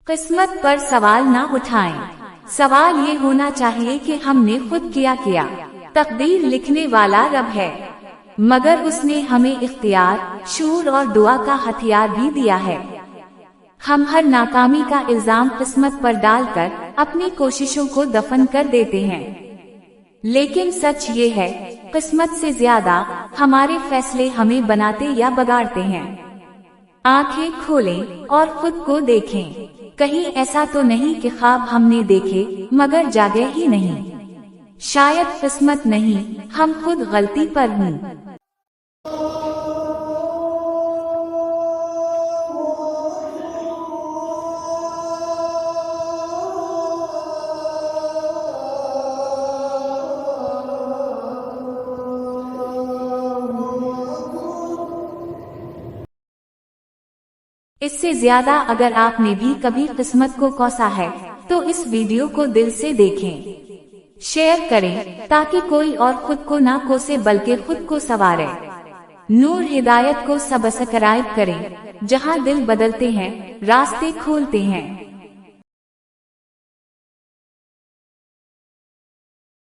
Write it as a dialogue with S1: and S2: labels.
S1: किस्मत पर सवाल ना उठाएं। सवाल ये होना चाहिए कि हमने खुद किया। तकदीर लिखने वाला रब है, मगर उसने हमें इख्तियार, शूर और दुआ का हथियार भी दिया है। हम हर नाकामी का इल्जाम किस्मत पर डालकर अपनी कोशिशों को दफन कर देते हैं, लेकिन सच ये है, किस्मत से ज्यादा हमारे फैसले हमें बनाते या बिगाड़ते हैं। आंखें खोलें और खुद को देखें। कहीं ऐसा तो नहीं कि ख्वाब हमने देखे मगर जागे ही नहीं। शायद किस्मत नहीं, हम खुद गलती पर हूँ। इससे ज्यादा अगर आपने भी कभी किस्मत को कोसा है तो इस वीडियो को दिल से देखें, शेयर करें ताकि कोई और खुद को ना कोसे बल्कि खुद को संवारे। नूर हिदायत को सब्सक्राइब करें, जहां दिल बदलते हैं, रास्ते खोलते हैं।